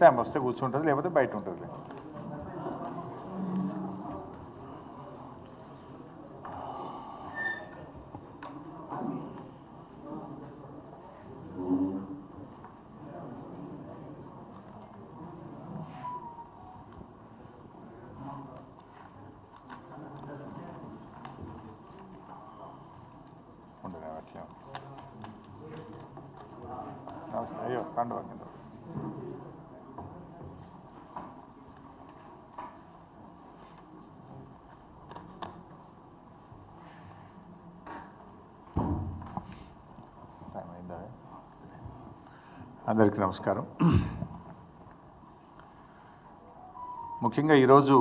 Time వస్తే కూర్చుంటుంది, లేకపోతే బయట ఉంటుంది. అయ్యో కండు కింద అందరికీ నమస్కారం. ముఖ్యంగా ఈరోజు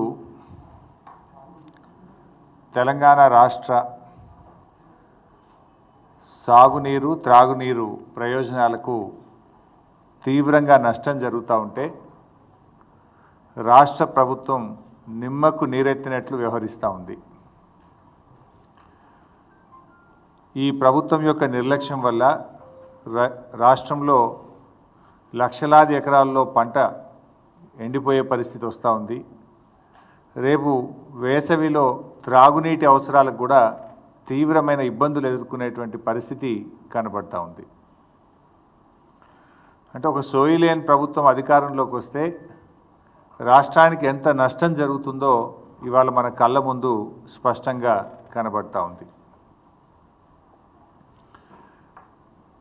తెలంగాణ రాష్ట్ర సాగునీరు త్రాగునీరు ప్రయోజనాలకు తీవ్రంగా నష్టం జరుగుతూ ఉంటే రాష్ట్ర ప్రభుత్వం నిమ్మకు నీరెత్తినట్లు వ్యవహరిస్తూ ఉంది. ఈ ప్రభుత్వం యొక్క నిర్లక్ష్యం వల్ల రాష్ట్రంలో లక్షలాది ఎకరాల్లో పంట ఎండిపోయే పరిస్థితి వస్తూ ఉంది. రేపు వేసవిలో త్రాగునీటి అవసరాలకు కూడా తీవ్రమైన ఇబ్బందులు ఎదుర్కొనేటువంటి పరిస్థితి కనబడతా ఉంది. అంటే ఒక సోయిలేని ప్రభుత్వం అధికారంలోకి వస్తే రాష్ట్రానికి ఎంత నష్టం జరుగుతుందో ఇవాళ మన కళ్ళ ముందు స్పష్టంగా కనబడతా ఉంది.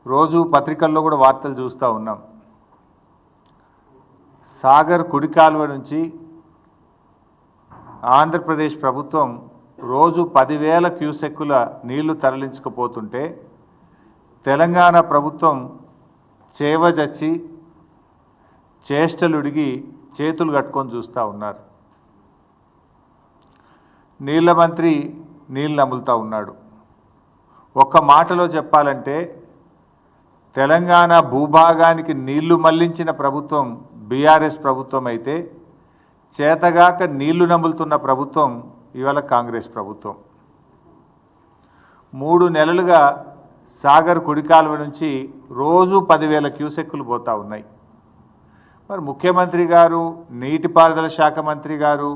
రోజు పత్రికల్లో కూడా వార్తలు చూస్తూ ఉన్నాం. సాగర్ కుడి కాలువ నుంచి ఆంధ్రప్రదేశ్ ప్రభుత్వం రోజు 10,000 క్యూసెక్కుల నీళ్లు తరలించకపోతుంటే తెలంగాణ ప్రభుత్వం చేవజచ్చి చేష్టలుడిగి చేతులు కట్టుకొని చూస్తూ ఉన్నారు. నీళ్ల మంత్రి నీళ్ళు నములుతూ ఉన్నాడు. ఒక్క మాటలో చెప్పాలంటే తెలంగాణ భూభాగానికి నీళ్లు మళ్లించిన ప్రభుత్వం బీఆర్ఎస్ ప్రభుత్వం అయితే చేతగాక నీళ్లు నములుతున్న ప్రభుత్వం ఇవాళ కాంగ్రెస్ ప్రభుత్వం. 3 నెలలుగా సాగర్ కుడికాలువ నుంచి రోజు 10,000 క్యూసెక్కులు పోతూ ఉన్నాయి. మరి ముఖ్యమంత్రి గారు, నీటిపారుదల శాఖ మంత్రి గారు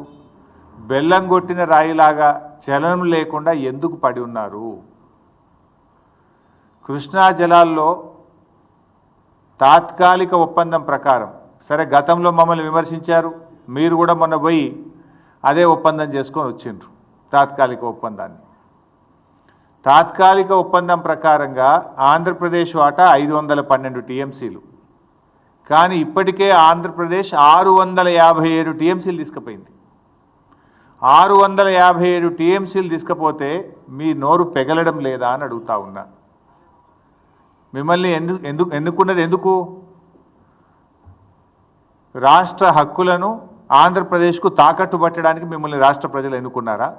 బెల్లం కొట్టిన రాయిలాగా చలనం లేకుండా ఎందుకు పడి ఉన్నారు? కృష్ణా జలాల్లో తాత్కాలిక ఒప్పందం ప్రకారం, సరే గతంలో మమ్మల్ని విమర్శించారు, మీరు కూడా మొన్న పోయి అదే ఒప్పందం చేసుకొని వచ్చిండ్రు. తాత్కాలిక ఒప్పందాన్ని తాత్కాలిక ఒప్పందం ప్రకారంగా ఆంధ్రప్రదేశ్ వాటా 512 టీఎంసీలు, కానీ ఇప్పటికే ఆంధ్రప్రదేశ్ 657 టీఎంసీలు తీసుకుపోయింది. 657 టీఎంసీలు తీసుకపోతే మీ నోరు పెగలడం లేదా అని అడుగుతా ఉన్నా. మిమ్మల్ని ఎన్నుకున్నది ఎందుకు? రాష్ట్ర హక్కులను ఆంధ్రప్రదేశ్కు తాకట్టు పట్టడానికి మిమ్మల్ని రాష్ట్ర ప్రజలు ఎన్నుకున్నారా?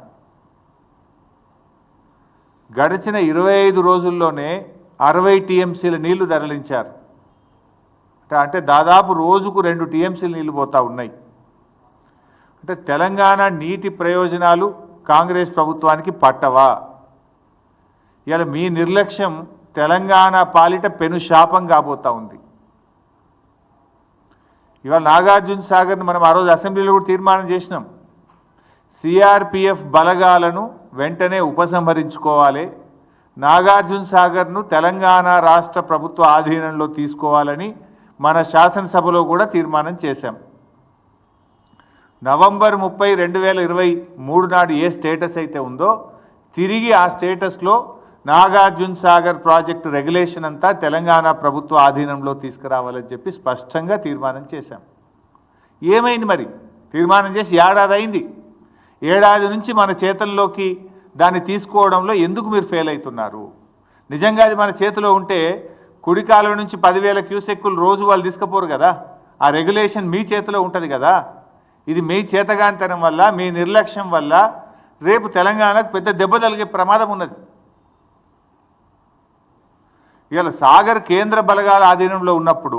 గడిచిన 25 రోజుల్లోనే 60 టీఎంసీల నీళ్లు తరలించారు. అంటే దాదాపు రోజుకు 2 టీఎంసీల నీళ్లు పోతా ఉన్నాయి. అంటే తెలంగాణ నీటి ప్రయోజనాలు కాంగ్రెస్ ప్రభుత్వానికి పట్టవా? ఇవాళ మీ నిర్లక్ష్యం తెలంగాణ పాలిట పెను శాపం కాబోతా ఉంది. ఇవాళ నాగార్జున సాగర్ను మనం ఆ రోజు అసెంబ్లీలో కూడా తీర్మానం చేసినాం. సిఆర్పిఎఫ్ బలగాలను వెంటనే ఉపసంహరించుకోవాలి, నాగార్జున సాగర్ను తెలంగాణ రాష్ట్ర ప్రభుత్వ ఆధీనంలో తీసుకోవాలని మన శాసనసభలో కూడా తీర్మానం చేశాం. నవంబర్ 30, 2023 నాడు ఏ స్టేటస్ అయితే ఉందో తిరిగి ఆ స్టేటస్లో నాగార్జున సాగర్ ప్రాజెక్టు రెగ్యులేషన్ అంతా తెలంగాణ ప్రభుత్వ ఆధీనంలో తీసుకురావాలని చెప్పి స్పష్టంగా తీర్మానం చేశాం. ఏమైంది మరి? తీర్మానం చేసి ఏడాది అయింది. ఏడాది నుంచి మన చేతుల్లోకి దాన్ని తీసుకోవడంలో ఎందుకు మీరు ఫెయిల్ అవుతున్నారు? నిజంగా అది మన చేతిలో ఉంటే కుడికాలం నుంచి 10,000 క్యూసెక్కులు రోజు వాళ్ళు తీసుకుపోరు కదా. ఆ రెగ్యులేషన్ మీ చేతిలో ఉంటుంది కదా. ఇది మీ చేతగానితనం వల్ల, మీ నిర్లక్ష్యం వల్ల రేపు తెలంగాణకు పెద్ద దెబ్బ తగిలే ప్రమాదం ఉన్నది. ఇవాళ సాగర్ కేంద్ర బలగాల ఆధీనంలో ఉన్నప్పుడు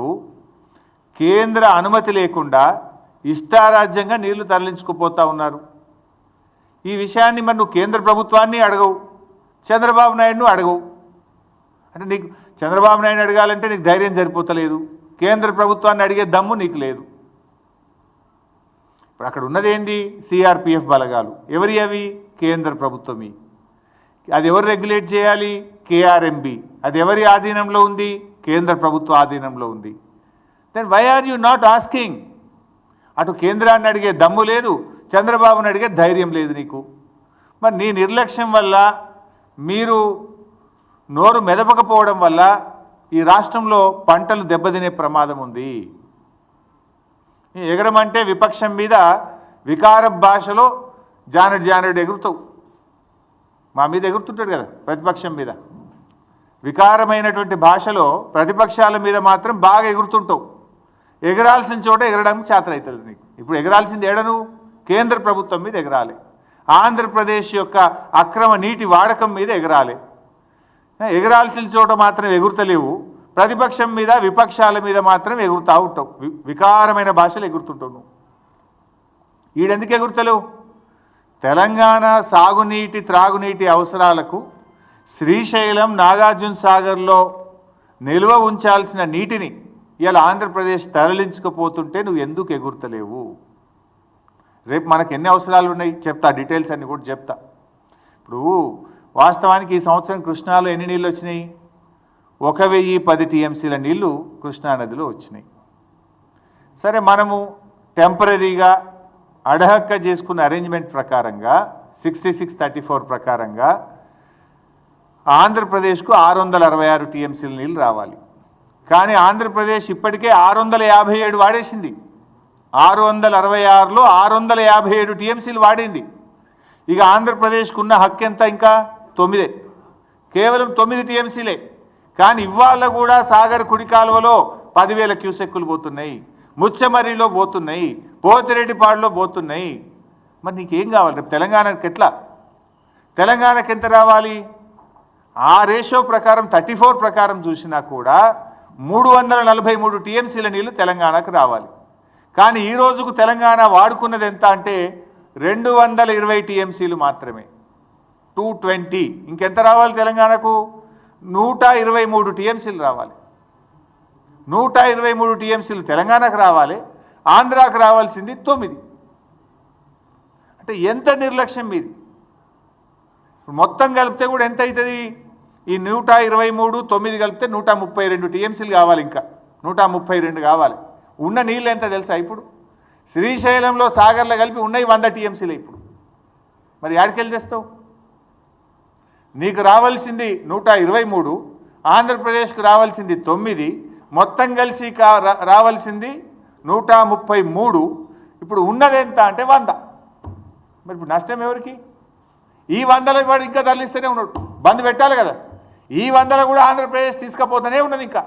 కేంద్ర అనుమతి లేకుండా ఇష్టారాజ్యంగా నీళ్లు తరలించుకుపోతూ ఉన్నారు. ఈ విషయాన్ని మరి నువ్వు కేంద్ర ప్రభుత్వాన్ని అడగవు, చంద్రబాబు నాయుడును అడగవు. అంటే నీకు చంద్రబాబు నాయుడు అడగాలంటే నీకు ధైర్యం సరిపోతలేదు, కేంద్ర ప్రభుత్వాన్ని అడిగే దమ్ము నీకు లేదు. ఇప్పుడు అక్కడ ఉన్నది ఏంది? సిఆర్పిఎఫ్ బలగాలు. ఎవరి అవి? కేంద్ర ప్రభుత్వమి. అది ఎవరు రెగ్యులేట్ చేయాలి? కేఆర్ఎంబి. అది ఎవరి ఆధీనంలో ఉంది? కేంద్ర ప్రభుత్వ ఆధీనంలో ఉంది. Then why are you not asking? అటు కేంద్రాన్ని అడిగే దమ్ము లేదు, చంద్రబాబుని అడిగే ధైర్యం లేదు నీకు. మరి నీ నిర్లక్ష్యం వల్ల, మీరు నోరు మెదపకపోవడం వల్ల ఈ రాష్ట్రంలో పంటలు దెబ్బతినే ప్రమాదం ఉంది. ఎగరమంటే విపక్షం మీద వికార భాషలో జానెడు ఎగురుతావు. మా మీద ఎగురుతుంటాడు కదా ప్రతిపక్షం మీద. వికారమైనటువంటి భాషలో ప్రతిపక్షాల మీద మాత్రం బాగా ఎగురుతుంటావు. ఎగరాల్సిన చోట ఎగరడానికి చేతనవుతుంది నీకు. ఇప్పుడు ఎగరాల్సింది ఏడను? కేంద్ర ప్రభుత్వం మీద ఎగరాలి. ఆంధ్రప్రదేశ్ యొక్క అక్రమ నీటి వాడకం మీద ఎగరాలి. ఎగరాల్సిన చోట మాత్రం ఎగురుతలేవు, ప్రతిపక్షం మీద విపక్షాల మీద మాత్రం ఎగురుతూ ఉంటావు. వికారమైన భాషలు ఎగురుతుంటావు నువ్వు. ఈడెందుకు ఎగురుతలేవు? తెలంగాణ సాగునీటి త్రాగునీటి అవసరాలకు శ్రీశైలం నాగార్జున సాగర్లో నిల్వ ఉంచాల్సిన నీటిని ఇలా ఆంధ్రప్రదేశ్ తరలించకపోతుంటే నువ్వు ఎందుకు ఎగురుతలేవు? రేపు మనకు ఎన్ని అవసరాలు ఉన్నాయి చెప్తా, డీటెయిల్స్ అన్ని కూడా చెప్తా. ఇప్పుడు వాస్తవానికి ఈ సంవత్సరం కృష్ణాలో ఎన్ని నీళ్ళు వచ్చినాయి? 1010 టీఎంసీల నీళ్లు కృష్ణానదిలో వచ్చినాయి. సరే, మనము టెంపరీగా అడహక్క చేసుకున్న అరేంజ్మెంట్ ప్రకారంగా 6634 ప్రకారంగా ఆంధ్రప్రదేశ్కు 666 టీఎంసీల నీళ్ళు రావాలి. కానీ ఆంధ్రప్రదేశ్ ఇప్పటికే 657 వాడేసింది. 666లో 657 టీఎంసీలు వాడింది. ఇక ఆంధ్రప్రదేశ్కు ఉన్న హక్కు ఎంత? ఇంకా 9, కేవలం 9 టీఎంసీలే. కానీ ఇవాళ కూడా సాగర్ కుడి కాలువలో 10,000 క్యూసెక్కులు పోతున్నాయి, ముచ్చమర్రిలో పోతున్నాయి, పోతిరెడ్డిపాడులో పోతున్నాయి. మరి నీకేం కావాలి? రేపు తెలంగాణకి ఎట్లా? తెలంగాణకి ఎంత రావాలి? ఆ రేషియో ప్రకారం 34 ప్రకారం చూసినా కూడా 343 టీఎంసీల నీళ్లు తెలంగాణకు రావాలి. కానీ ఈ రోజుకు తెలంగాణ వాడుకున్నది ఎంత అంటే 220 టీఎంసీలు మాత్రమే, 220. ఇంకెంత రావాలి తెలంగాణకు? 123 టీఎంసీలు రావాలి. 123 టీఎంసీలు తెలంగాణకు రావాలి, ఆంధ్రాకు రావాల్సింది 9. అంటే ఎంత నిర్లక్ష్యం మీది? మొత్తం కలిపితే కూడా ఎంత అవుతుంది? ఈ 123, 9 కలిపితే 132 టీఎంసీలు కావాలి. ఇంకా 132 కావాలి. ఉన్న నీళ్ళు ఎంత తెలుసా? ఇప్పుడు శ్రీశైలంలో సాగర్లో కలిపి ఉన్నాయి 100 టీఎంసీలు. ఇప్పుడు మరి యాడికెళ్ళి తెస్తావు? నీకు రావాల్సింది 123, ఆంధ్రప్రదేశ్కు రావాల్సింది 9, మొత్తం కలిసి రావాల్సింది 133. ఇప్పుడు ఉన్నది ఎంత అంటే 100. మరి ఇప్పుడు నష్టం ఎవరికి? ఈ 100లో వాడు ఇంకా తరలిస్తూనే ఉన్నాడు. బంద్ పెట్టాలి కదా. ఈ 100లో కూడా ఆంధ్రప్రదేశ్ తీసుకుపోతూనే ఉన్నది ఇంకా.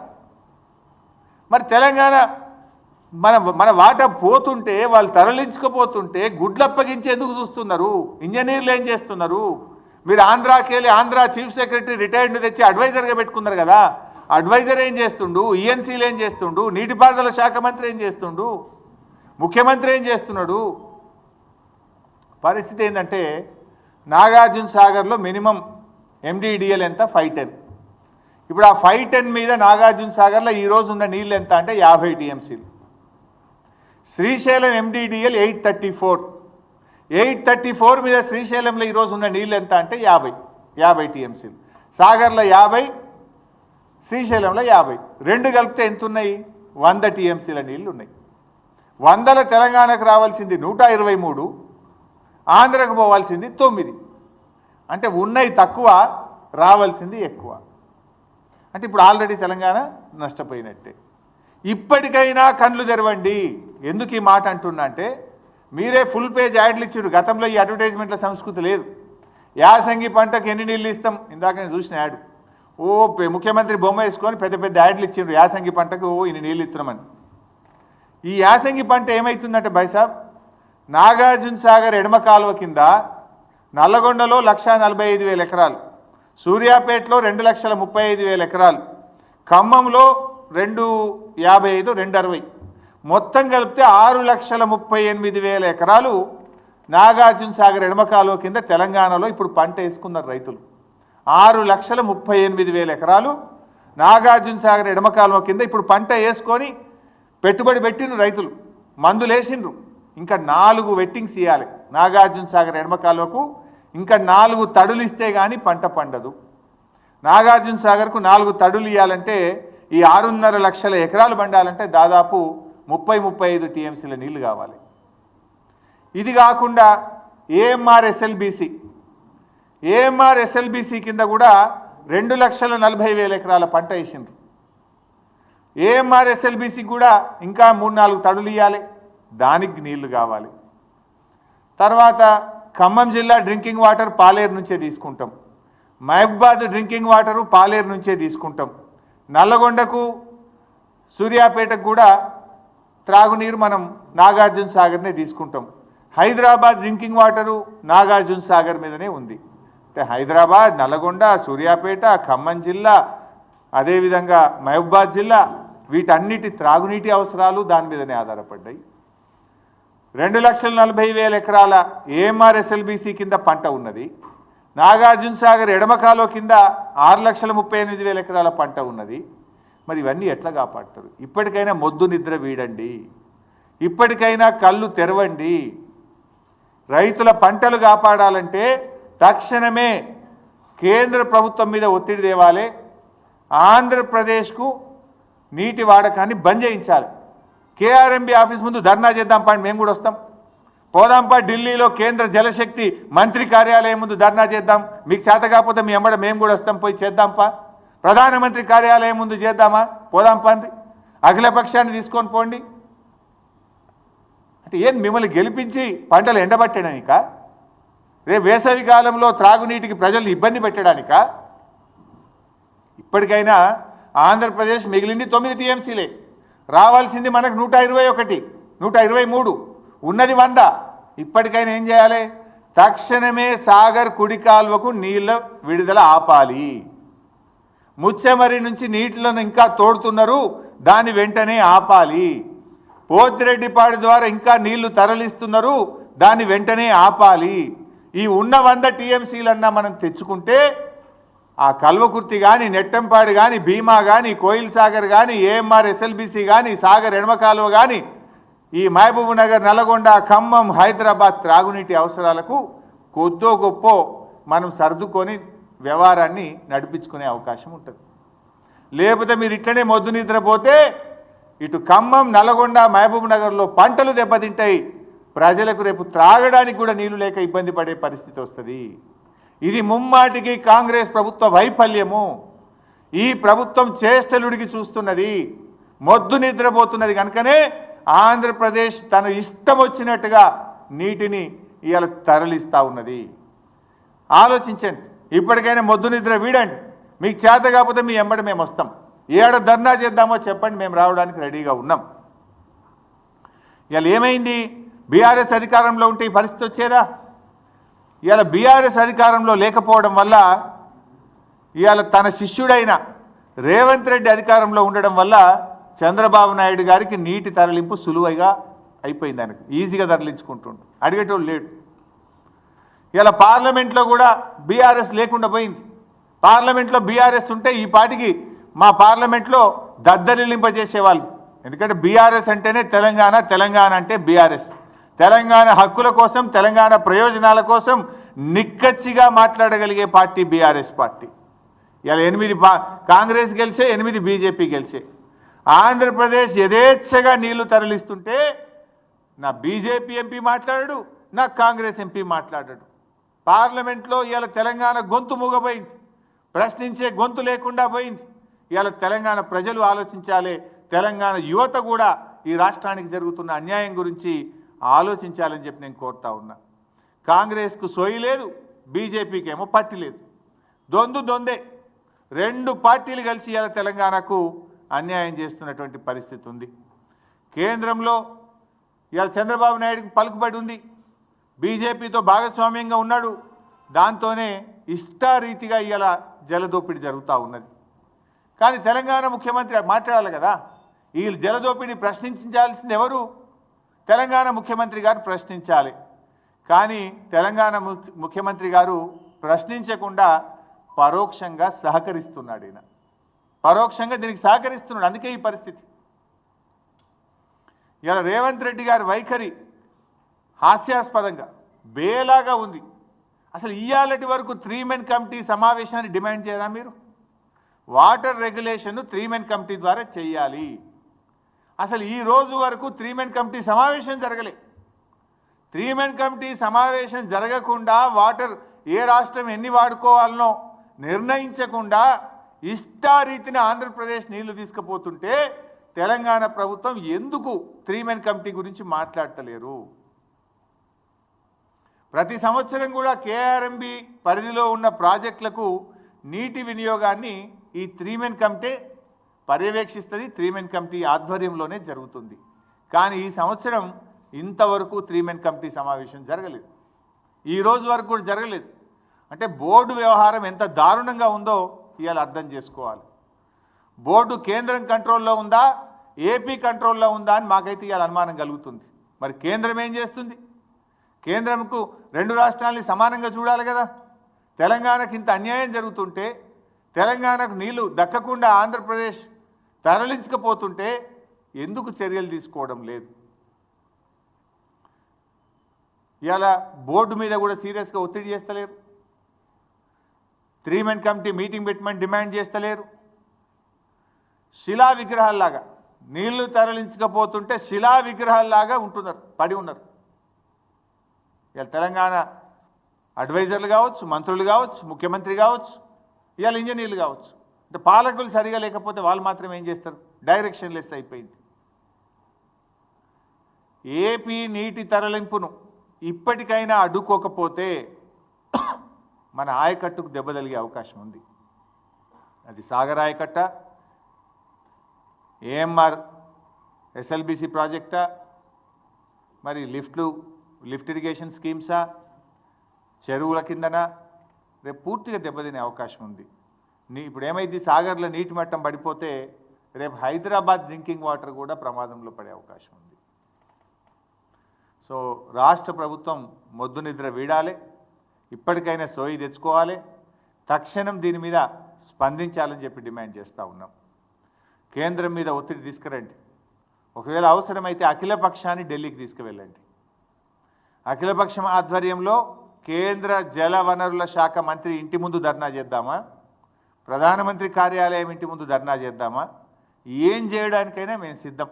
మరి తెలంగాణ మన వాటా పోతుంటే, వాళ్ళు తరలించుకుపోతుంటే గుడ్లప్పగించి ఎందుకు చూస్తున్నారు? ఇంజనీర్లు ఏం చేస్తున్నారు? మీరు ఆంధ్రాకి వెళ్ళి ఆంధ్ర చీఫ్ సెక్రటరీ రిటైర్డ్ని తెచ్చి అడ్వైజర్గా పెట్టుకున్నారు కదా. అడ్వైజర్ ఏం చేస్తుండు? ఈఎన్సీలు ఏం చేస్తుండు? నీటిపారుదల శాఖ మంత్రి ఏం చేస్తుండు? ముఖ్యమంత్రి ఏం చేస్తున్నాడు? పరిస్థితి ఏంటంటే నాగార్జున సాగర్లో మినిమం ఎండిడిఎల్ ఎంత? 510. ఇప్పుడు ఆ 510 మీద నాగార్జున సాగర్లో ఈరోజు ఉన్న నీళ్ళు ఎంత అంటే 50 టీఎంసీలు. శ్రీశైలం ఎండిడిఎల్ 834. 834 మీద శ్రీశైలంలో ఈరోజు ఉన్న నీళ్ళు ఎంత అంటే 50 టీఎంసీలు. సాగర్లో 50, శ్రీశైలంలో 50. రెండు కలిపితే ఎంత ఉన్నాయి? 100 టీఎంసీల నీళ్ళు ఉన్నాయి. 100లో తెలంగాణకు రావాల్సింది 123, ఆంధ్రకు పోవాల్సింది 9. అంటే ఉన్నాయి తక్కువ, రావాల్సింది ఎక్కువ. అంటే ఇప్పుడు ఆల్రెడీ తెలంగాణ నష్టపోయినట్టే. ఇప్పటికైనా కళ్ళు తెరవండి. ఎందుకు ఈ మాట అంటున్నా అంటే, మీరే ఫుల్ పేజ్ యాడ్లు ఇచ్చారు. గతంలో ఈ అడ్వర్టైజ్మెంట్ల సంస్కృతి లేదు. యాసంగి పంటకు ఎన్ని నీళ్ళు ఇస్తాం? ఇందాక నేను చూసిన యాడ్. ముఖ్యమంత్రి బొమ్మ వేసుకొని పెద్ద పెద్ద యాడ్లు ఇచ్చిండ్రు. యాసంగి పంటకు ఇన్ని నీళ్ళు ఇస్తున్నామని. ఈ యాసంగి పంట ఏమవుతుందంటే బైసాబ్, నాగార్జున సాగర్ ఎడమ కాలువ కింద నల్లగొండలో 1,45,000 ఎకరాలు, సూర్యాపేటలో 2,35,000 ఎకరాలు, ఖమ్మంలో 255, 260, మొత్తం కలిపితే 6,38,000 ఎకరాలు నాగార్జున సాగర్ ఎడమ కాలువ కింద తెలంగాణలో ఇప్పుడు పంట వేసుకున్నారు రైతులు. 6,38,000 ఎకరాలు నాగార్జున సాగర్ ఎడమ కాలువ కింద ఇప్పుడు పంట వేసుకొని పెట్టుబడి పెట్టిండ్రు రైతులు, మందులు వేసిండ్రు. ఇంకా 4 వెట్టింగ్స్ ఇవ్వాలి నాగార్జున సాగర్ ఎడమ కాలువకు, ఇంకా 4 తడులు ఇస్తే కానీ పంట పండదు. నాగార్జున సాగర్కు 4 తడులు ఇవ్వాలంటే ఈ 6.5 లక్షల ఎకరాలు పండాలంటే దాదాపు 30-35 టీఎంసీల నీళ్లు కావాలి. ఇది కాకుండా ఏఎంఆర్ ఎస్ఎల్బీసీ కింద కూడా 2,40,000 ఎకరాల పంట వేసిండ్రు. ఏఎంఆర్ ఎస్ఎల్బీసీ కూడా ఇంకా 3-4 తడులు ఇవ్వాలి, దానికి నీళ్లు కావాలి. తర్వాత ఖమ్మం జిల్లా డ్రింకింగ్ వాటర్ పాలేరు నుంచే తీసుకుంటాం, మహబూబాద్ డ్రింకింగ్ వాటరు పాలేరు నుంచే తీసుకుంటాం, నల్లగొండకు సూర్యాపేటకు కూడా త్రాగునీరు మనం నాగార్జున సాగర్నే తీసుకుంటాం. హైదరాబాద్ డ్రింకింగ్ వాటరు నాగార్జున సాగర్ మీదనే ఉంది. అంటే హైదరాబాద్, నల్లగొండ, సూర్యాపేట, ఖమ్మం జిల్లా, అదేవిధంగా మహబూబాద్ జిల్లా వీటన్నిటి త్రాగునీటి అవసరాలు దాని మీదనే ఆధారపడ్డాయి. 2,40,000 ఎకరాల ఏఎంఆర్ ఎస్ఎల్బీసీ కింద పంట ఉన్నది. నాగార్జున సాగర్ ఎడమ కాలువ కింద 6,38,000 ఎకరాల పంట ఉన్నది. మరి ఇవన్నీ ఎట్లా కాపాడతారు? ఇప్పటికైనా మొద్దు నిద్ర వీడండి, ఇప్పటికైనా కళ్ళు తెరవండి. రైతుల పంటలు కాపాడాలంటే తక్షణమే కేంద్ర ప్రభుత్వం మీద ఒత్తిడి తేవాలి. ఆంధ్రప్రదేశ్కు నీటి వాడకాన్ని బంద్ చేయించాలి. కేఆర్ఎంబీ ఆఫీస్ ముందు ధర్నా చేద్దాంపా, మేము కూడా వస్తాం. పోదాంపా ఢిల్లీలో కేంద్ర జలశక్తి మంత్రి కార్యాలయం ముందు ధర్నా చేద్దాం. మీకు చేత కాకపోతే మీ అమ్మడ మేము కూడా వస్తాం, పోయి చేద్దాంపా. ప్రధానమంత్రి కార్యాలయం ముందు చేద్దామా, పోదాంపా అండి. అఖిలపక్షాన్ని తీసుకొని పోండి. అంటే ఏం మిమ్మల్ని గెలిపించి పంటలు ఎండబట్టడానిక? రేపు వేసవి కాలంలో త్రాగునీటికి ప్రజల్ని ఇబ్బంది పెట్టడానిక? ఇప్పటికైనా ఆంధ్రప్రదేశ్ మిగిలింది 9 టీఎంసీలే, రావాల్సింది మనకు 121, 123, ఉన్నది 100. ఇప్పటికైనా ఏం చేయాలి? తక్షణమే సాగర్ కుడి కాల్వకు నీళ్ళ విడుదల ఆపాలి. ముచ్చెమరి నుంచి నీటిలను ఇంకా తోడుతున్నారు, దాన్ని వెంటనే ఆపాలి. పోతిరెడ్డిపాడు ద్వారా ఇంకా నీళ్లు తరలిస్తున్నారు, దాన్ని వెంటనే ఆపాలి. ఈ ఉన్న 100 టీఎంసీలన్నా మనం తెచ్చుకుంటే ఆ కల్వకుర్తి కానీ, నెట్టంపాడు కానీ, భీమా కానీ, కోయిల్ సాగర్ కానీ, ఏఎంఆర్ ఎస్ఎల్బీసీ కానీ, సాగర్ ఎడమ కాలువ కానీ, ఈ మహబూబ్ నగర్, నల్లగొండ, ఖమ్మం, హైదరాబాద్ త్రాగునీటి అవసరాలకు కొద్దో గొప్పో మనం సర్దుకొని వ్యవహారాన్ని నడిపించుకునే అవకాశం ఉంటుంది. లేకపోతే మీరు ఇట్లనే మొద్దు నిద్రపోతే ఇటు ఖమ్మం, నల్లగొండ, మహబూబ్ నగర్లో పంటలు దెబ్బతింటాయి. ప్రజలకు రేపు త్రాగడానికి కూడా నీళ్లు లేక ఇబ్బంది పడే పరిస్థితి వస్తుంది. ఇది ముమ్మాటికి కాంగ్రెస్ ప్రభుత్వ వైఫల్యము. ఈ ప్రభుత్వం చేష్టలుడికి చూస్తున్నది, మొద్దు నిద్రపోతున్నది. కనుకనే ఆంధ్రప్రదేశ్ తన ఇష్టం వచ్చినట్టుగా నీటిని ఇవాళ తరలిస్తూ ఉన్నది. ఆలోచించండి, ఇప్పటికైనా మొద్దు నిద్ర వీడండి. మీకు చేత కాకపోతే మీ ఎంబడి మేము వస్తాం. ఏడ ధర్నా చేద్దామో చెప్పండి, మేము రావడానికి రెడీగా ఉన్నాం. ఇవాళ ఏమైంది? బీఆర్ఎస్ అధికారంలో ఉంటే ఈ పరిస్థితి వచ్చేదా? ఇవాళ బీఆర్ఎస్ అధికారంలో లేకపోవడం వల్ల, ఇవాళ తన శిష్యుడైన రేవంత్ రెడ్డి అధికారంలో ఉండడం వల్ల చంద్రబాబు నాయుడు గారికి నీటి తరలింపు సులువుగా అయిపోయింది. ఆయనకు ఈజీగా తరలించుకుంటుండు, అడిగేటోళ్ళు లేడు. ఇలా పార్లమెంట్లో కూడా బీఆర్ఎస్ లేకుండా పోయింది. పార్లమెంట్లో బీఆర్ఎస్ ఉంటే ఈ పాటికి మా పార్లమెంట్లో దద్దరిల్లింపజేసేవాళ్ళు. ఎందుకంటే బీఆర్ఎస్ అంటేనే తెలంగాణ, తెలంగాణ అంటే బీఆర్ఎస్. తెలంగాణ హక్కుల కోసం, తెలంగాణ ప్రయోజనాల కోసం నిక్కచ్చిగా మాట్లాడగలిగే పార్టీ బీఆర్ఎస్ పార్టీ. ఇలా 8 కాంగ్రెస్ గెలిచే, 8 బీజేపీ గెలిచే. ఆంధ్రప్రదేశ్ యథేచ్ఛగా నీళ్లు తరలిస్తుంటే నా బీజేపీ ఎంపీ మాట్లాడాడు, నా కాంగ్రెస్ ఎంపీ మాట్లాడాడు. పార్లమెంట్లో ఇవాళ తెలంగాణ గొంతు మూగపోయింది, ప్రశ్నించే గొంతు లేకుండా పోయింది. ఇవాళ తెలంగాణ ప్రజలు ఆలోచించాలి, తెలంగాణ యువత కూడా ఈ రాష్ట్రానికి జరుగుతున్న అన్యాయం గురించి ఆలోచించాలని చెప్పి నేను కోరుతా ఉన్నా. కాంగ్రెస్కు సోయి లేదు, బీజేపీకి ఏమో పట్టి లేదు. దొందే 2 పార్టీలు కలిసి ఇవాళ తెలంగాణకు అన్యాయం చేస్తున్నటువంటి పరిస్థితి ఉంది. కేంద్రంలో ఇవాళ చంద్రబాబు నాయుడుకి పలుకుబడి ఉంది, బీజేపీతో భాగస్వామ్యంగా ఉన్నాడు. దాంతోనే ఇష్టారీతిగా ఇవాళ జలదోపిడీ జరుగుతూ ఉన్నది. కానీ తెలంగాణ ముఖ్యమంత్రి మాట్లాడాలి కదా, ఈ జలదోపిడీ ప్రశ్నించాల్సింది ఎవరు? తెలంగాణ ముఖ్యమంత్రి గారు ప్రశ్నించాలి. కానీ తెలంగాణ ముఖ్యమంత్రి గారు ప్రశ్నించకుండా పరోక్షంగా సహకరిస్తున్నాడు. ఈయన పరోక్షంగా దీనికి సహకరిస్తున్నాడు. అందుకే ఈ పరిస్థితి. ఇలా రేవంత్ రెడ్డి గారి వైఖరి హాస్యాస్పదంగా బేలాగా ఉంది. అసలు ఇయ్యాలటి వరకు 3 మెన్ కమిటీ సమావేశాన్ని డిమాండ్ చేయరా మీరు? వాటర్ రెగ్యులేషన్ 3 మెన్ కమిటీ ద్వారా చేయాలి. అసలు ఈ రోజు వరకు 3 మెన్ కమిటీ సమావేశం జరగలే. 3 మెన్ కమిటీ సమావేశం జరగకుండా వాటర్ ఏ రాష్ట్రం ఎన్ని వాడుకోవాలనో నిర్ణయించకుండా ఇష్టారీతిని ఆంధ్రప్రదేశ్ నీళ్లు తీసుకుపోతుంటే తెలంగాణ ప్రభుత్వం ఎందుకు 3 మెన్ కమిటీ గురించి మాట్లాడతలేరు? ప్రతి సంవత్సరం కూడా కేఆర్ఎంబి పరిధిలో ఉన్న ప్రాజెక్టులకు నీటి వినియోగాన్ని ఈ 3 మెన్ కమిటీ పర్యవేక్షిస్తుంది. 3 మెన్ కమిటీ ఆధ్వర్యంలోనే జరుగుతుంది. కానీ ఈ సంవత్సరం ఇంతవరకు 3 మెన్ కమిటీ సమావేశం జరగలేదు. ఈ రోజు వరకు కూడా జరగలేదు. అంటే బోర్డు వ్యవహారం ఎంత దారుణంగా ఉందో ఇవాళ అర్థం చేసుకోవాలి. బోర్డు కేంద్రం కంట్రోల్లో ఉందా, ఏపీ కంట్రోల్లో ఉందా అని మాకైతే ఇవాళ అనుమానం కలుగుతుంది. మరి కేంద్రం ఏం చేస్తుంది? కేంద్రంకు 2 రాష్ట్రాలని సమానంగా చూడాలి కదా. తెలంగాణకు ఇంత అన్యాయం జరుగుతుంటే, తెలంగాణకు నీళ్లు దక్కకుండా ఆంధ్రప్రదేశ్ తరలించకపోతుంటే ఎందుకు చర్యలు తీసుకోవడం లేదు? ఇవాళ బోర్డు మీద కూడా సీరియస్గా ఒత్తిడి చేస్తలేరు. 3 మెన్ కమిటీ మీటింగ్ పెట్టమని డిమాండ్ చేస్తలేరు. శిలా విగ్రహాల్లాగా నీళ్లు తరలించకపోతుంటే శిలా విగ్రహాల్లాగా ఉంటున్నారు, పడి ఉన్నారు. ఇవాళ తెలంగాణ అడ్వైజర్లు కావచ్చు, మంత్రులు కావచ్చు, ముఖ్యమంత్రి కావచ్చు, ఇవాళ ఇంజనీర్లు కావచ్చు. అంటే పాలకులు సరిగా లేకపోతే వాళ్ళు మాత్రం ఏం చేస్తారు? డైరెక్షన్ లెస్ అయిపోయింది. ఏపీ నీటి తరలింపును ఇప్పటికైనా అడ్డుకోకపోతే మన ఆయకట్టుకు దెబ్బ తగిలే అవకాశం ఉంది. అది సాగర్ ఆయకట్ట, ఏఎంఆర్ ఎస్ఎల్బిసి ప్రాజెక్టా, మరి లిఫ్ట్ ఇరిగేషన్ స్కీమ్సా, చెరువుల కిందన రేపు పూర్తిగా దెబ్బతినే అవకాశం ఉంది. ఇప్పుడు ఏమైంది, సాగర్లో నీటి మట్టం పడిపోతే రేపు హైదరాబాద్ డ్రింకింగ్ వాటర్ కూడా ప్రమాదంలో పడే అవకాశం ఉంది. సో రాష్ట్ర ప్రభుత్వం మొద్దు నిద్ర వీడాలి, ఇప్పటికైనా సోయి తెచ్చుకోవాలి, తక్షణం దీని మీద స్పందించాలని చెప్పి డిమాండ్ చేస్తూ ఉన్నాం. కేంద్రం మీద ఒత్తిడి తీసుకురండి. ఒకవేళ అవసరమైతే అఖిలపక్షాన్ని ఢిల్లీకి తీసుకువెళ్ళండి. అఖిలపక్షం ఆధ్వర్యంలో కేంద్ర జల వనరుల శాఖ మంత్రి ఇంటి ముందు ధర్నా చేద్దామా, ప్రధానమంత్రి కార్యాలయం ఇంటి ముందు ధర్నా చేద్దామా, ఏం చేయడానికైనా మేము సిద్ధం.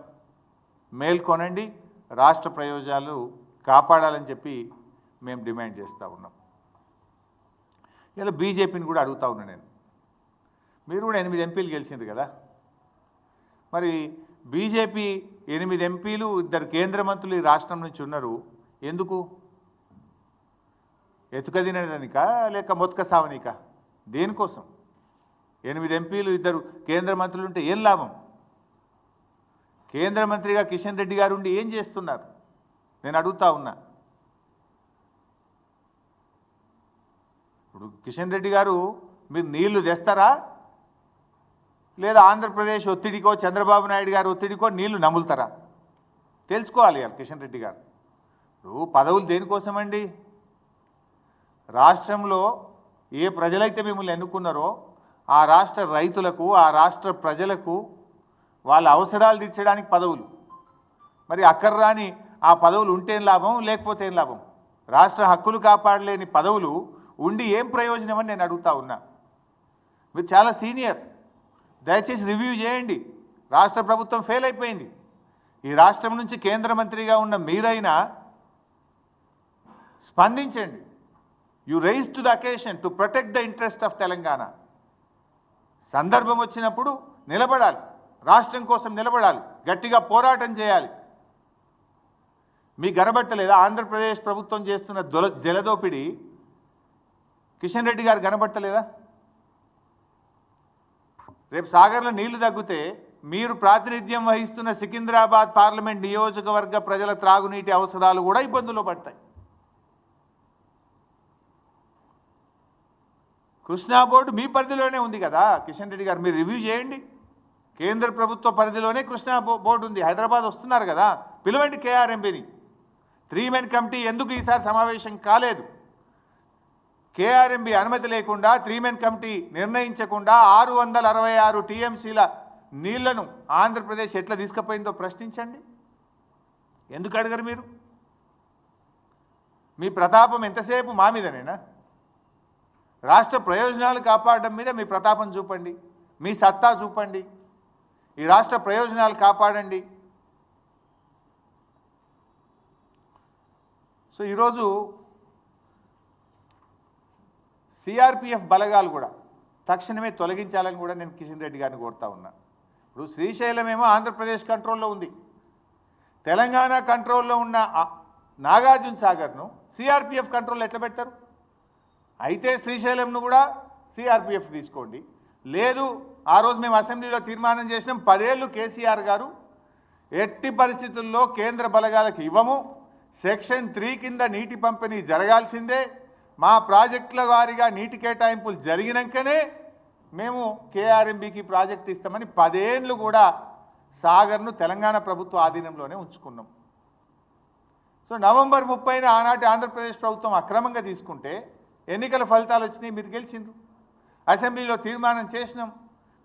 మేల్కొనండి, రాష్ట్ర ప్రయోజనాలు కాపాడాలని చెప్పి మేము డిమాండ్ చేస్తూ ఉన్నాం. ఇలా బీజేపీని కూడా అడుగుతా ఉన్నా నేను. మీరు కూడా 8 ఎంపీలు గెలిచింది కదా, మరి బీజేపీ 8 ఎంపీలు, 2 కేంద్ర మంత్రులు ఈ రాష్ట్రం నుంచి ఉన్నారు. ఎందుకు? ఎతుకదినదానికా లేక మొత్క సావనికా? దేనికోసం? 8 ఎంపీలు, 2 కేంద్ర మంత్రులు ఉంటే ఏం లాభం? కేంద్ర మంత్రిగా కిషన్ రెడ్డి గారు ఉండి ఏం చేస్తున్నారు? నేను అడుగుతా ఉన్నా. ఇప్పుడు కిషన్ రెడ్డి గారు మీరు నీళ్లు తెస్తారా, లేదా ఆంధ్రప్రదేశ్ ఒత్తిడికో చంద్రబాబు నాయుడు గారు ఒత్తిడికో నీళ్లు నములుతారా? తెలుసుకోవాలి కిషన్ రెడ్డి గారు. పదవులు దేనికోసమండి? రాష్ట్రంలో ఏ ప్రజలైతే మిమ్మల్ని ఎన్నుకున్నారో ఆ రాష్ట్ర రైతులకు, ఆ రాష్ట్ర ప్రజలకు వాళ్ళ అవసరాలు తీర్చడానికి పదవులు. మరి అక్కర్రాని ఆ పదవులు ఉంటేం లాభం, లేకపోతే ఏం లాభం? రాష్ట్ర హక్కులు కాపాడలేని పదవులు ఉండి ఏం ప్రయోజనం అని నేను అడుగుతా ఉన్నా. మీరు చాలా సీనియర్, దయచేసి రివ్యూ చేయండి. రాష్ట్ర ప్రభుత్వం ఫెయిల్ అయిపోయింది. ఈ రాష్ట్రం నుంచి కేంద్ర మంత్రిగా ఉన్న మీరైనా స్పందించండి. You rise to the occasion to protect the interest of Telangana. సందర్భం వచ్చినప్పుడు నిలబడాలి, రాష్ట్రం కోసం నిలబడాలి, గట్టిగా పోరాటం చేయాలి. మీకు కనబడతలేదా ఆంధ్రప్రదేశ్ ప్రభుత్వం చేస్తున్న జలదోపిడి? కిషన్ రెడ్డి గారు కనబడతలేదా? రేపు సాగర్లో నీళ్లు తగ్గితే మీరు ప్రాతినిధ్యం వహిస్తున్న సికింద్రాబాద్ పార్లమెంట్ నియోజకవర్గ ప్రజల త్రాగునీటి అవసరాలు కూడా ఇబ్బందుల్లో పడతాయి. కృష్ణా బోర్డు మీ పరిధిలోనే ఉంది కదా కిషన్ రెడ్డి గారు, మీరు రివ్యూ చేయండి. కేంద్ర ప్రభుత్వ పరిధిలోనే కృష్ణా బోర్డు ఉంది. హైదరాబాద్ వస్తున్నారు కదా, పిలవండి కేఆర్ఎంబీని. 3 మెన్ కమిటీ ఎందుకు ఈసారి సమావేశం కాలేదు? కేఆర్ఎంబీ అనుమతి లేకుండా 3 మెన్ కమిటీ నిర్ణయించకుండా 666 టీఎంసీల నీళ్లను ఆంధ్రప్రదేశ్ ఎట్లా తీసుకుపోయిందో ప్రశ్నించండి. ఎందుకు అడగరు మీరు? మీ ప్రతాపం ఎంతసేపు మా మీదనేనా? రాష్ట్ర ప్రయోజనాలు కాపాడడం మీద మీ ప్రతాపం చూపండి, మీ సత్తా చూపండి, ఈ రాష్ట్ర ప్రయోజనాలు కాపాడండి. సో ఈరోజు సిఆర్పిఎఫ్ బలగాలు కూడా తక్షణమే తొలగించాలని కూడా నేను కిషన్ రెడ్డి గారిని కోరుతా ఉన్నా. ఇప్పుడు శ్రీశైలం ఏమో ఆంధ్రప్రదేశ్ కంట్రోల్లో ఉంది, తెలంగాణ కంట్రోల్లో ఉన్న నాగార్జున సాగర్ను సిఆర్పిఎఫ్ కంట్రోల్లో ఎట్లా పెట్టారు? అయితే శ్రీశైలంను కూడా సిఆర్పిఎఫ్ తీసుకోండి. లేదు, ఆ రోజు మేము అసెంబ్లీలో తీర్మానం చేసినాం, 10 ఏళ్ళు కేసీఆర్ గారు ఎట్టి పరిస్థితుల్లో కేంద్ర బలగాలకు ఇవ్వము, సెక్షన్ 3 కింద నీటి పంపిణీ జరగాల్సిందే, మా ప్రాజెక్టుల వారీగా నీటి కేటాయింపులు జరిగినాకనే మేము కేఆర్ఎంబీకి ప్రాజెక్ట్ ఇస్తామని 10 ఏళ్ళు కూడా సాగర్ను తెలంగాణ ప్రభుత్వ ఆధీనంలోనే ఉంచుకున్నాం. సో నవంబర్ 30న ఆనాటి ఆంధ్రప్రదేశ్ ప్రభుత్వం అక్రమంగా తీసుకుంటే ఎన్నికల ఫలితాలు వచ్చినాయి, మీరు గెలిచిండ్రు, అసెంబ్లీలో తీర్మానం చేసినాం.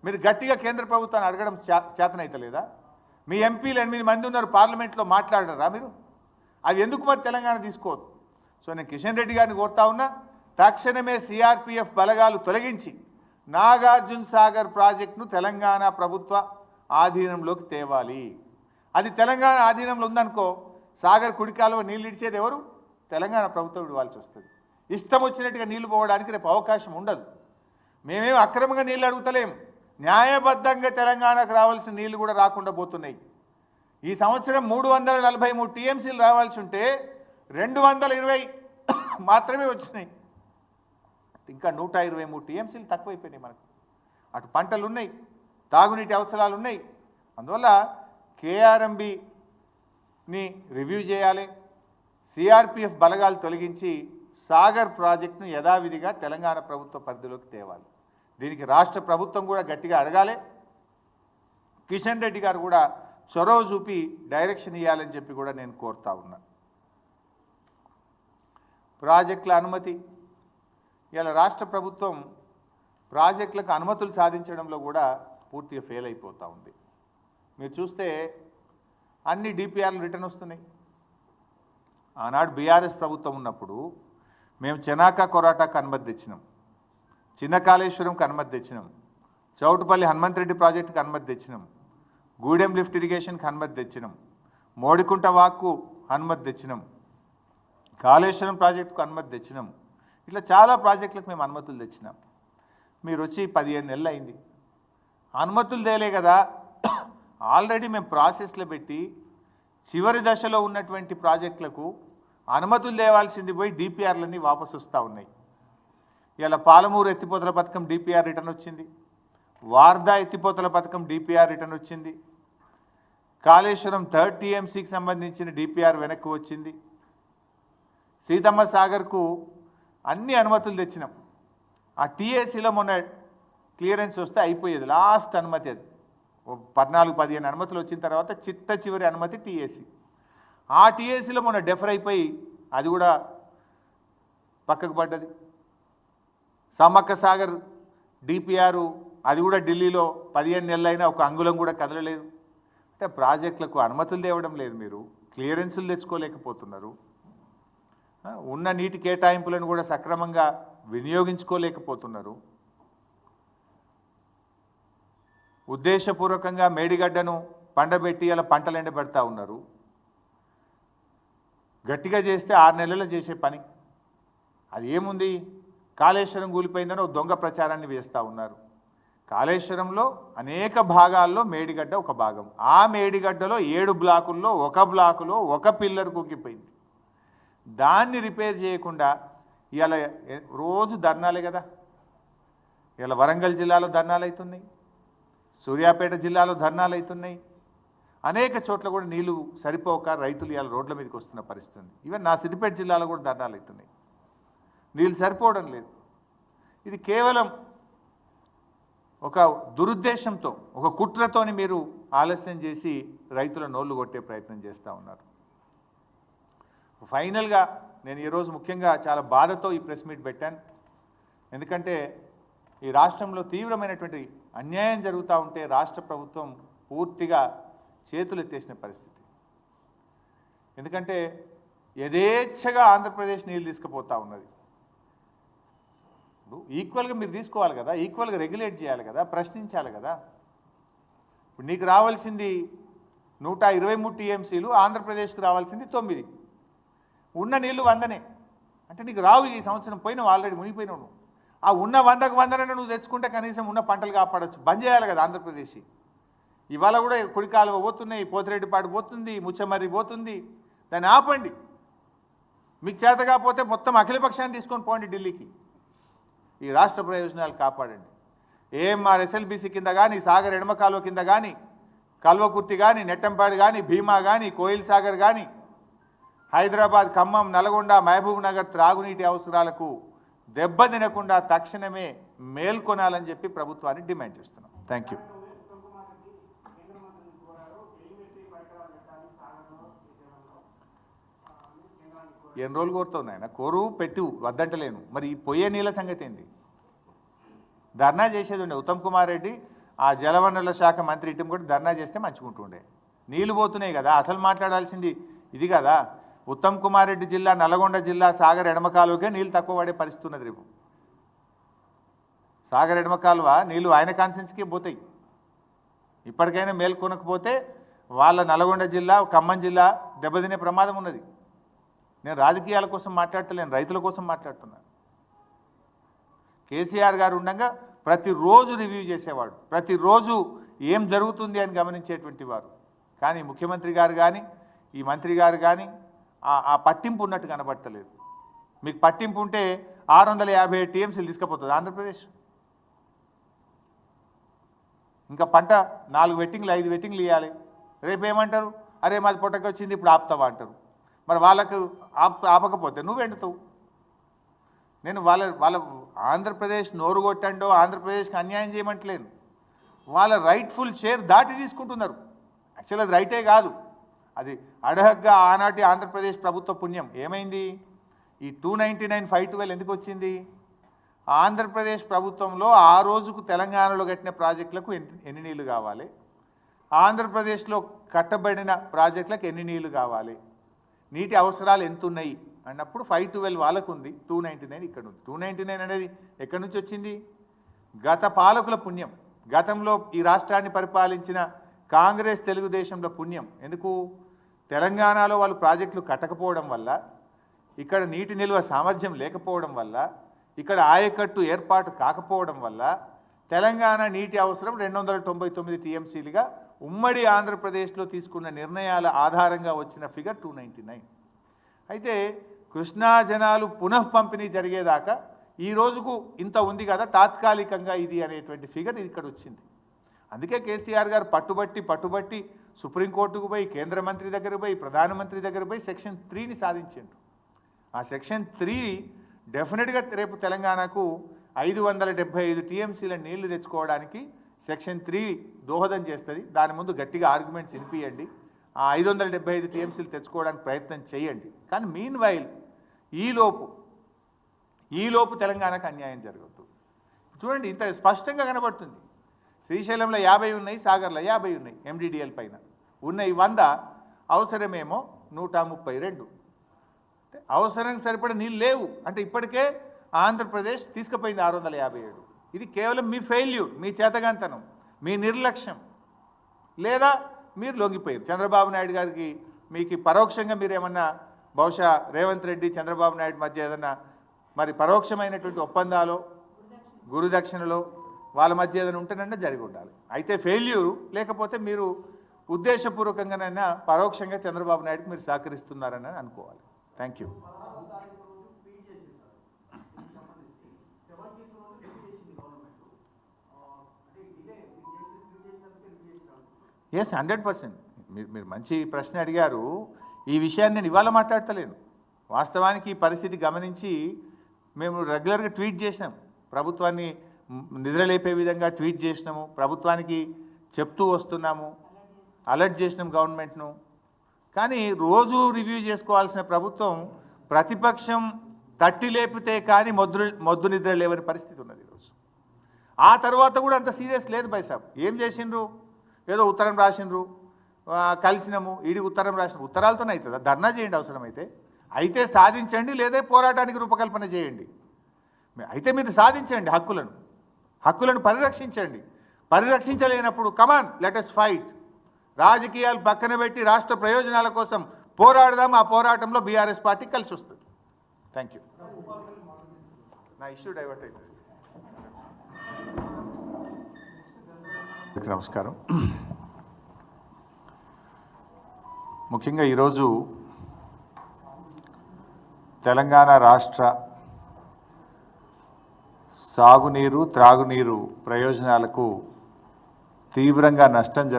మీరు గట్టిగా కేంద్ర ప్రభుత్వాన్ని అడగడం చేతనైతలేదా? మీ ఎంపీలు 8 మంది ఉన్నారు, పార్లమెంట్లో మాట్లాడరా మీరు? అది ఎందుకు మరి తెలంగాణ తీసుకోవద్దు? సో నేను కిషన్ రెడ్డి గారిని కోరుతా ఉన్నా, తక్షణమే సిఆర్పిఎఫ్ బలగాలు తొలగించి నాగార్జున సాగర్ ప్రాజెక్టును తెలంగాణ ప్రభుత్వ ఆధీనంలోకి తేవాలి. అది తెలంగాణ ఆధీనంలో ఉందనుకో, సాగర్ కుడికాలువ నీళ్ళు ఇడిచేది ఎవరు? తెలంగాణ ప్రభుత్వం ఇవ్వాల్సి వస్తుంది. ఇష్టం వచ్చినట్టుగా నీళ్లు పోవడానికి రేపు అవకాశం ఉండదు. మేమేం అక్రమంగా నీళ్ళు అడుగుతలేం, న్యాయబద్ధంగా తెలంగాణకు రావాల్సిన నీళ్లు కూడా రాకుండా పోతున్నాయి. ఈ సంవత్సరం 343 టీఎంసీలు రావాల్సి ఉంటే 220 మాత్రమే వచ్చినాయి. ఇంకా 123 టీఎంసీలు తక్కువైపోయినాయి మనకు. అటు పంటలు ఉన్నాయి, తాగునీటి అవసరాలు ఉన్నాయి. అందువల్ల కేఆర్ఎంబీని రివ్యూ చేయాలి, సిఆర్పిఎఫ్ బలగాలు తొలగించి సాగర్ ప్రాజెక్టును యథావిధిగా తెలంగాణ ప్రభుత్వ పరిధిలోకి తేవాలి. దీనికి రాష్ట్ర ప్రభుత్వం కూడా గట్టిగా అడగాలి. కిషన్ రెడ్డి గారు కూడా చొరవ చూపి డైరెక్షన్ ఇవ్వాలని చెప్పి కూడా నేను కోరుతా ఉన్నా. ప్రాజెక్టుల అనుమతి, ఇలా రాష్ట్ర ప్రభుత్వం ప్రాజెక్టులకు అనుమతులు సాధించడంలో కూడా పూర్తిగా ఫెయిల్ అయిపోతూ ఉంది. మీరు చూస్తే అన్ని డిపిఆర్లు రిటర్న్ వస్తున్నాయి. ఆనాడు బీఆర్ఎస్ ప్రభుత్వం ఉన్నప్పుడు మేము చెనాక కొరాటాకు అనుమతి తెచ్చినాం, చిన్న కాళేశ్వరంకి అనుమతి తెచ్చినాం, చౌటుపల్లి హనుమంతరెడ్డి ప్రాజెక్టుకి అనుమతి తెచ్చినాం, గూడెం లిఫ్ట్ ఇరిగేషన్కి అనుమతి తెచ్చినాం, మోడికుంట వాక్కు అనుమతి తెచ్చినాం, కాళేశ్వరం ప్రాజెక్టుకు అనుమతి తెచ్చినాం. ఇట్లా చాలా ప్రాజెక్టులకు మేము అనుమతులు తెచ్చినాం. మీరు వచ్చి 15 నెలలు అయింది, అనుమతులు తేలే కదా. ఆల్రెడీ మేము ప్రాసెస్లో పెట్టి చివరి దశలో ఉన్నటువంటి ప్రాజెక్టులకు అనుమతులు తేవాల్సింది పోయి డిపిఆర్లన్నీ వాపసు వస్తూ ఉన్నాయి. ఇలా పాలమూరు ఎత్తిపోతల పథకం డిపిఆర్ రిటర్న్ వచ్చింది, వార్దా ఎత్తిపోతల పథకం డిపిఆర్ రిటర్న్ వచ్చింది, కాళేశ్వరం 3rd టీఎంసీకి సంబంధించిన డిపిఆర్ వెనక్కి వచ్చింది, సీతమ్మ సాగర్కు అన్ని అనుమతులు తెచ్చినాం. ఆ టీఏసీలో మొన్న క్లియరెన్స్ వస్తే అయిపోయేది, లాస్ట్ అనుమతి అది. 14-15 అనుమతులు వచ్చిన తర్వాత చిట్ట చివరి అనుమతి టీఏసీ. ఆ టీఏసీలో మొన్న డెఫర్ అయిపోయి అది కూడా పక్కకు పడ్డది. సమ్మక్క సాగర్ డిపిఆర్ అది కూడా ఢిల్లీలో 15 నెలలైనా ఒక అంగుళం కూడా కదలలేదు. అంటే ప్రాజెక్టులకు అనుమతులు తేవడం లేదు, మీరు క్లియరెన్సులు తెచ్చుకోలేకపోతున్నారు, ఉన్న నీటి కేటాయింపులను కూడా సక్రమంగా వినియోగించుకోలేకపోతున్నారు. ఉద్దేశపూర్వకంగా మేడిగడ్డను పండబెట్టి అలా పంటలు ఎండబెడతా ఉన్నారు. గట్టిగా చేస్తే 6 నెలల్లో చేసే పని అది ఏముంది? కాళేశ్వరం కూలిపోయిందని ఒక దొంగ ప్రచారాన్ని వేస్తూ ఉన్నారు. కాళేశ్వరంలో అనేక భాగాల్లో మేడిగడ్డ ఒక భాగం. ఆ మేడిగడ్డలో 7 బ్లాకుల్లో ఒక బ్లాకులో ఒక పిల్లర్ కుక్కిపోయింది. దాన్ని రిపేర్ చేయకుండా ఇవాళ రోజు ధర్నాలే కదా. ఇలా వరంగల్ జిల్లాలో ధర్నాలు అవుతున్నాయి, సూర్యాపేట జిల్లాలో ధర్నాలు అవుతున్నాయి, అనేక చోట్ల కూడా నీళ్లు సరిపోక రైతులు ఇవాళ రోడ్ల మీదకి వస్తున్న పరిస్థితి ఉంది. ఈవెన్ నా సిద్దిపేట జిల్లాలో కూడా ధర్నాలు అవుతున్నాయి, నీళ్ళు సరిపోవడం లేదు. ఇది కేవలం ఒక దురుద్దేశంతో, ఒక కుట్రతోని మీరు ఆలస్యం చేసి రైతుల నోళ్లు కొట్టే ప్రయత్నం చేస్తూ ఉన్నారు. ఫైనల్గా నేను ఈరోజు ముఖ్యంగా చాలా బాధతో ఈ ప్రెస్ మీట్ పెట్టాను. ఎందుకంటే ఈ రాష్ట్రంలో తీవ్రమైనటువంటి అన్యాయం జరుగుతూ ఉంటే రాష్ట్ర ప్రభుత్వం పూర్తిగా చేతులు ఎత్తేసిన పరిస్థితి. ఎందుకంటే యథేచ్ఛగా ఆంధ్రప్రదేశ్ నీళ్ళు తీసుకుపోతా ఉన్నది. ఈక్వల్గా మీరు తీసుకోవాలి కదా, ఈక్వల్గా రెగ్యులేట్ చేయాలి కదా, ప్రశ్నించాలి కదా. ఇప్పుడు నీకు రావాల్సింది 123 టీఎంసీలు, ఆంధ్రప్రదేశ్కి రావాల్సింది 9. ఉన్న నీళ్లు 100నే అంటే నీకు రావు. ఈ సంవత్సరం పోయినావు, ఆల్రెడీ మునిగిపోయినావు. నువ్వు ఆ ఉన్న 100కు 100 నువ్వు తెచ్చుకుంటే కనీసం ఉన్న పంటలు కాపాడచ్చు. బంద్ చేయాలి కదా ఆంధ్రప్రదేశ్. ఇవాళ కూడా కుడికాలువ పోతున్నాయి, పోతిరెడ్డిపాడు పోతుంది, ముచ్చమర్రి పోతుంది. దాన్ని ఆపండి. మీకు చేత కాకపోతే మొత్తం అఖిలపక్షాన్ని తీసుకొని పోండి ఢిల్లీకి. ఈ రాష్ట్ర ప్రయోజనాలు కాపాడండి. ఏఎంఆర్ ఎస్ఎల్బీసీ కింద కానీ, సాగర్ ఎడమ కాలువ కింద కానీ, కల్వకుర్తి కానీ, నెట్టంపాడు కానీ, భీమా కానీ, కోయిల్ సాగర్ కానీ, హైదరాబాద్, ఖమ్మం, నల్గొండ, మహబూబ్ నగర్ త్రాగునీటి అవసరాలకు దెబ్బ తినకుండా తక్షణమే మేల్కొనాలని చెప్పి ప్రభుత్వాన్ని డిమాండ్ చేస్తున్నాం. Thank you. ఎన్ని రోజులు కోరుతావు నాయన? కోరు పెట్టు, వద్దంటలేను. మరి ఈ పొయ్యే నీళ్ళ సంగతి ఏంది? ధర్నా చేసేది ఉండే ఉత్తమ్ కుమార్ రెడ్డి, ఆ జలవనరుల శాఖ మంత్రి ఇటు కూడా ధర్నా చేస్తే మంచుకుంటుండే. నీళ్లు పోతున్నాయి కదా, అసలు మాట్లాడాల్సింది ఇది కదా. ఉత్తమ్ కుమార్ రెడ్డి జిల్లా, నల్గొండ జిల్లా సాగర్ ఎడమ కాలువకే నీళ్ళు తక్కువ పడే పరిస్థితి ఉన్నది. రేపు సాగర్ ఎడమ కాలువ నీళ్ళు ఆయన కాన్సెన్స్కే పోతాయి. ఇప్పటికైనా మేల్కొనకపోతే వాళ్ళ నల్గొండ జిల్లా, ఖమ్మం జిల్లా దెబ్బతినే ప్రమాదం ఉన్నది. నేను రాజకీయాల కోసం మాట్లాడతలేను, రైతుల కోసం మాట్లాడుతున్నాను. కేసీఆర్ గారు ఉండగా ప్రతిరోజు రివ్యూ చేసేవాడు, ప్రతిరోజు ఏం జరుగుతుంది అని గమనించేటువంటి వారు. కానీ ముఖ్యమంత్రి గారు కానీ, ఈ మంత్రి గారు కానీ ఆ పట్టింపు ఉన్నట్టు కనబడతలేదు. మీకు పట్టింపు ఉంటే 657 టీఎంసీలు తీసుకుపోతుంది ఆంధ్రప్రదేశ్. ఇంకా పంట 4 వెట్టింగ్లు 5 వెట్టింగ్లు ఇవ్వాలి. రేపు ఏమంటారు? అరే మాది పొట్టకి వచ్చింది, ఇప్పుడు ఆపుతావా అంటారు. మరి వాళ్ళకు ఆపకపోతే నువ్వు ఎండుతావు. నేను వాళ్ళ ఆంధ్రప్రదేశ్ నోరు కొట్టండో, ఆంధ్రప్రదేశ్కి అన్యాయం చేయమంటలేను. వాళ్ళ రైట్ఫుల్ షేర్ దాటి తీసుకుంటున్నారు. యాక్చువల్ అది రైటే కాదు, అది అడహగ్గా ఆనాటి ఆంధ్రప్రదేశ్ ప్రభుత్వ పుణ్యం. ఏమైంది? ఈ 299 512 ఎందుకు వచ్చింది? ఆంధ్రప్రదేశ్ ప్రభుత్వంలో ఆ రోజుకు తెలంగాణలో కట్టిన ప్రాజెక్టులకు ఎన్ని నీళ్లు కావాలి, ఆంధ్రప్రదేశ్లో కట్టబడిన ప్రాజెక్టులకు ఎన్ని నీళ్లు కావాలి, నీటి అవసరాలు ఎంత ఉన్నాయి అన్నప్పుడు 512 వాళ్ళకు ఉంది, 299 ఇక్కడ ఉంది. 299 అనేది ఎక్కడి నుంచి వచ్చింది? గత పాలకుల పుణ్యం. గతంలో ఈ రాష్ట్రాన్ని పరిపాలించిన కాంగ్రెస్ తెలుగుదేశంలో పుణ్యం. ఎందుకు? తెలంగాణలో వాళ్ళు ప్రాజెక్టులు కట్టకపోవడం వల్ల, ఇక్కడ నీటి నిల్వ సామర్థ్యం లేకపోవడం వల్ల, ఇక్కడ ఆయకట్టు ఏర్పాటు కాకపోవడం వల్ల తెలంగాణ నీటి అవసరం 299 టీఎంసీలుగా ఉమ్మడి ఆంధ్రప్రదేశ్లో తీసుకున్న నిర్ణయాల ఆధారంగా వచ్చిన ఫిగర్ 299. అయితే కృష్ణా జనాలు పునః పంపిణీ జరిగేదాకా ఈ రోజుకు ఇంత ఉంది కదా, తాత్కాలికంగా ఇది అనేటువంటి ఫిగర్ ఇక్కడ వచ్చింది. అందుకే కేసీఆర్ గారు పట్టుబట్టి సుప్రీంకోర్టుకు పోయి, కేంద్ర మంత్రి దగ్గర పోయి, ప్రధానమంత్రి దగ్గర పోయి సెక్షన్ 3ని సాధించారు. ఆ సెక్షన్ 3 డెఫినెట్గా రేపు తెలంగాణకు 575 టీఎంసీల నీళ్లు తెచ్చుకోవడానికి సెక్షన్ 3 దోహదం చేస్తుంది. దాని ముందు గట్టిగా ఆర్గ్యుమెంట్స్ వినిపించండి. ఆ 575 టీఎంసీలు తెచ్చుకోవడానికి ప్రయత్నం చేయండి. కానీ మీన్ వైల్ ఈలోపు తెలంగాణకు అన్యాయం జరగద్దు. చూడండి, ఇంత స్పష్టంగా కనబడుతుంది. శ్రీశైలంలో 50 ఉన్నాయి, సాగర్లో 50 ఉన్నాయి. ఎండిడిఎల్ పైన ఉన్నాయి 100, అవసరమేమో 132. అంటే అవసరానికి సరిపడ నీళ్ళు లేవు. అంటే ఇప్పటికే ఆంధ్రప్రదేశ్ తీసుకుపోయింది 657. ఇది కేవలం మీ ఫెయిల్యూర్, మీ చేతగాంతనం, మీ నిర్లక్ష్యం, లేదా మీరు లొంగిపోయారు. చంద్రబాబు నాయుడు గారికి మీకు పరోక్షంగా మీరేమన్నా బహుశా రేవంత్ రెడ్డి చంద్రబాబు నాయుడు మధ్య ఏదన్నా మరి పరోక్షమైనటువంటి ఒప్పందాలు, గురుదక్షిణలో వాళ్ళ మధ్య ఏదైనా ఉంటేనన్నా జరిగి ఉండాలి. అయితే ఫెయిల్యూరు, లేకపోతే మీరు ఉద్దేశపూర్వకంగానైనా పరోక్షంగా చంద్రబాబు నాయుడుకి మీరు సహకరిస్తున్నారని అనుకోవాలి. Thank you. ఎస్, 100%. మీరు మంచి ప్రశ్న అడిగారు. ఈ విషయాన్ని నేను ఇవాళ మాట్లాడతలేను. వాస్తవానికి ఈ పరిస్థితి గమనించి మేము రెగ్యులర్గా ట్వీట్ చేసినాం. ప్రభుత్వాన్ని నిద్రలేపే విధంగా ట్వీట్ చేసినాము, ప్రభుత్వానికి చెప్తూ వస్తున్నాము, అలర్ట్ చేసినాం గవర్నమెంట్ను. కానీ రోజు రివ్యూ చేసుకోవాల్సిన ప్రభుత్వం ప్రతిపక్షం తట్టి లేపితే కానీ మొద్దు నిద్ర లేవని పరిస్థితి ఉన్నది ఈరోజు. ఆ తర్వాత కూడా అంత సీరియస్ లేదు బైసాబ్. ఏం చేసిండ్రు? ఏదో ఉత్తరం రాసిండ్రు, కలిసినాము, ఈడి ఉత్తరం రాసిన ఉత్తరాలతోనే అవుతుందా? ధర్నా చేయండి అవసరమైతే. అయితే సాధించండి, లేదా పోరాటానికి రూపకల్పన చేయండి. అయితే మీరు సాధించండి హక్కులను పరిరక్షించండి. పరిరక్షించలేనప్పుడు కమాన్ లెట్ us ఫైట్. రాజకీయాలు పక్కన పెట్టి రాష్ట్ర ప్రయోజనాల కోసం పోరాడదాం. ఆ పోరాటంలో బీఆర్ఎస్ పార్టీ కలిసి వస్తుంది. Thank you. నా ఇష్యూ డైవర్ట్ అయిపోయింది. నమస్కారం. ముఖ్యంగా ఈరోజు తెలంగాణ రాష్ట్ర సాగునీరు త్రాగునీరు ప్రయోజనాలకు తీవ్రంగా నష్టం జరుగుతుంది.